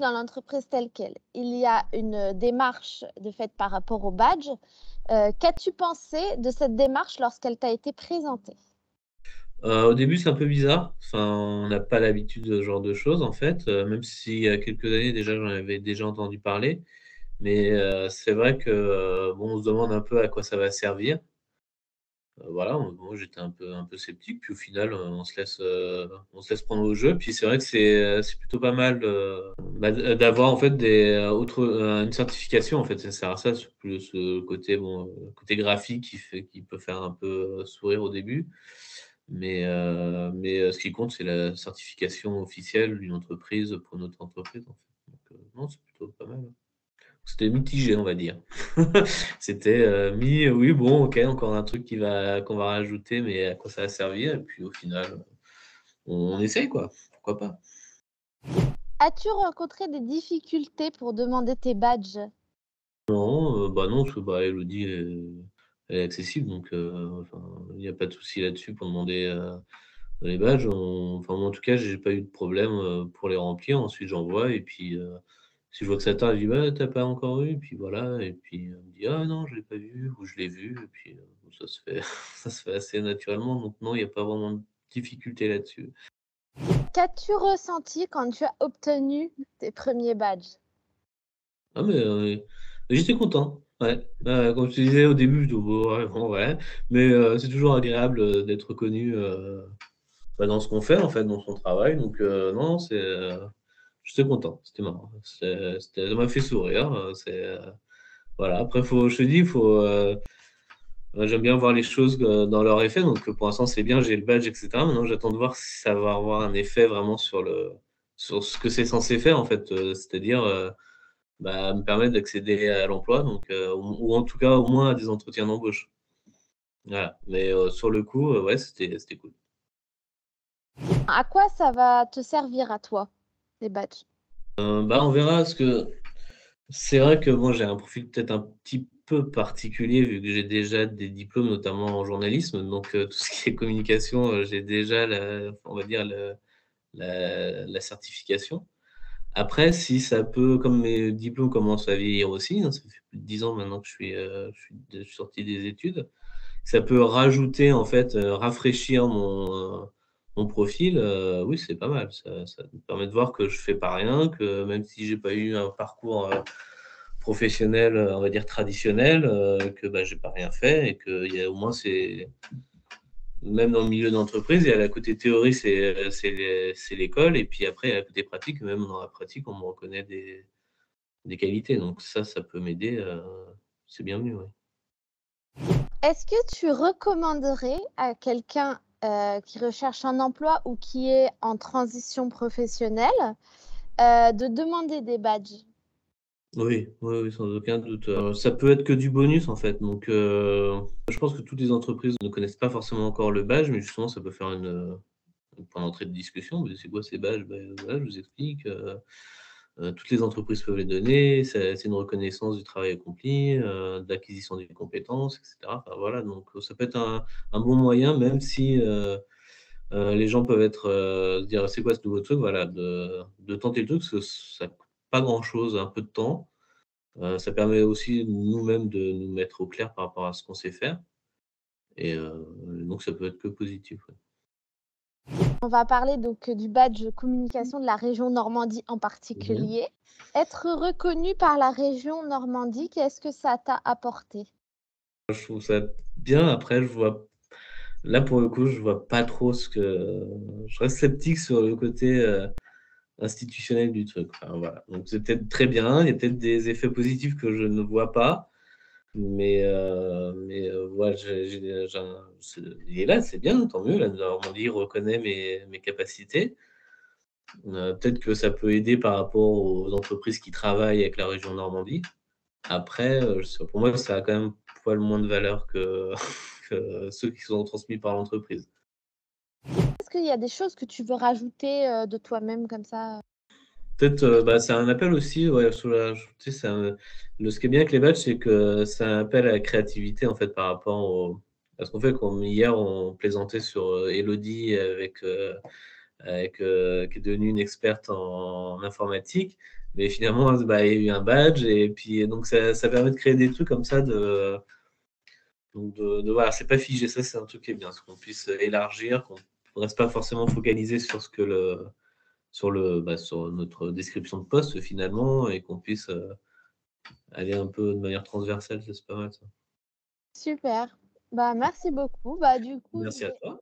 dans l'entreprise telle quelle, il y a une démarche de fait par rapport au badge. Qu'as-tu pensé de cette démarche lorsqu'elle t'a été présentée? Au début, c'est un peu bizarre. Enfin, on n'a pas l'habitude de ce genre de choses, en fait, même s'il y a quelques années déjà, j'en avais déjà entendu parler. Mais, c'est vrai que, bon, on se demande un peu à quoi ça va servir. Voilà, moi j'étais un peu sceptique, puis au final, on se laisse prendre au jeu. Puis c'est vrai que c'est plutôt pas mal, d'avoir en fait une certification en fait. Ça sert à ça, ce côté bon, côté graphique qui peut faire un peu, sourire au début. Mais ce qui compte, c'est la certification officielle d'une entreprise pour notre entreprise, en fait. Donc, non, c'est plutôt pas mal. C'était mitigé, on va dire. C'était, oui, bon, OK, encore un truc qu'on va rajouter, mais à quoi ça va servir? Et puis au final, on essaye quoi, pourquoi pas? As-tu rencontré des difficultés pour demander tes badges? Non, bah, non, parce que, bah, Elodie, elle est accessible, donc enfin, il y a pas de souci là-dessus pour demander, les badges. Moi, en tout cas, j'ai pas eu de problème, pour les remplir. Ensuite, j'envoie et puis, si je vois que ça tarde, je dis: «Bah, tu pas encore eu?» puis voilà et puis, elle me dit: «Ah non, je l'ai pas vu» ou «Je l'ai vu» et puis, ça se fait ça se fait assez naturellement, donc non, il y a pas vraiment de difficulté là-dessus. Qu'as-tu ressenti quand tu as obtenu tes premiers badges? Ah mais, j'étais content, ouais. Comme je te disais au début, je dis: «Bon, ouais, bon, ouais», mais, c'est toujours agréable, d'être reconnu, bah, dans ce qu'on fait, en fait, dans son travail, donc, non, j'étais content, c'était marrant. Ça m'a fait sourire, voilà. Après, je te dis, j'aime bien voir les choses, dans leur effet, donc, pour l'instant, c'est bien, j'ai le badge et cetera. Maintenant, j'attends de voir si ça va avoir un effet vraiment sur ce que c'est censé faire, en fait, c'est-à-dire, bah, me permettre d'accéder à l'emploi, donc, ou en tout cas, au moins à des entretiens d'embauche. Voilà, mais, sur le coup, ouais, c'était cool. À quoi ça va te servir à toi, les badges? Bah, on verra parce que c'est vrai que moi, j'ai un profil peut-être un petit peu particulier vu que j'ai déjà des diplômes, notamment en journalisme, donc, tout ce qui est communication, j'ai déjà on va dire la certification. Après, si ça peut comme mes diplômes commencent à vieillir aussi, hein, ça fait plus de 10 ans maintenant que je suis sorti des études. Ça peut rajouter en fait, rafraîchir mon profil, oui, c'est pas mal. Ça me permet de voir que je fais pas rien, que même si j'ai pas eu un parcours, professionnel, on va dire traditionnel, que, bah, j'ai pas rien fait et qu'il y a au moins c'est même dans le milieu d'entreprise, il y a la côté théorie, c'est l'école et puis après il y a la côté pratique, même dans la pratique, on me reconnaît des qualités donc ça peut m'aider, c'est bienvenu, oui. Est-ce que tu recommanderais à quelqu'un, qui recherche un emploi ou qui est en transition professionnelle, de demander des badges? Oui, oui, oui, sans aucun doute, ça peut être que du bonus, en fait, donc, je pense que toutes les entreprises ne connaissent pas forcément encore le badge, mais justement, ça peut faire un point d'entrée de discussion. «Mais c'est quoi ces badges?» Voilà, je vous explique, toutes les entreprises peuvent les donner, c'est une reconnaissance du travail accompli, de l'acquisition des compétences et cetera. Enfin, voilà, donc, ça peut être un bon moyen, même si, les gens peuvent se dire: «C'est quoi ce nouveau truc?» Voilà, de tenter le truc, parce que ça coûte pas grand chose, un peu de temps. Ça permet aussi nous-mêmes de nous mettre au clair par rapport à ce qu'on sait faire et donc ça peut être que positif, ouais. On va parler donc, du badge communication de la région Normandie en Mmh. particulier. Être reconnu par la région Normandie, qu'est-ce que ça t'a apporté? Je trouve ça bien, après je vois là pour le coup, je vois pas trop je reste sceptique sur le côté, institutionnel du truc. Enfin voilà, donc c'est peut-être très bien, il y a peut-être des effets positifs que je ne vois pas, voilà, j'ai un il est là, c'est bien, tant mieux, la Normandie reconnaît mes capacités. Peut-être que ça peut aider par rapport aux entreprises qui travaillent avec la région Normandie. Après, je sais pas, pour moi, ça a quand même un poil moins de valeur que que ceux qui sont transmis par l'entreprise. Est-ce qu'il y a des choses que tu veux rajouter, de toi-même comme ça? Peut-être, bah, c'est un appel aussi, ouais, sur la tu sais, ce qui est bien avec les badges, c'est que c'est un appel à la créativité, en fait, par rapport à ce qu'on fait. Comme hier, on plaisantait sur, Élodie qui est devenue une experte en informatique. Mais finalement, bah, il y a eu un badge et puis donc ça permet de créer des trucs comme ça donc voilà, c'est pas figé. Ça, c'est un truc qui est bien, c'est qu'on puisse élargir, qu'on ne reste pas forcément focalisé sur ce que sur notre description de poste finalement et qu'on puisse aller un peu de manière transversale, ça, c'est pas mal ça. Super. Bah, merci beaucoup. Bah, du coup, Merci à toi.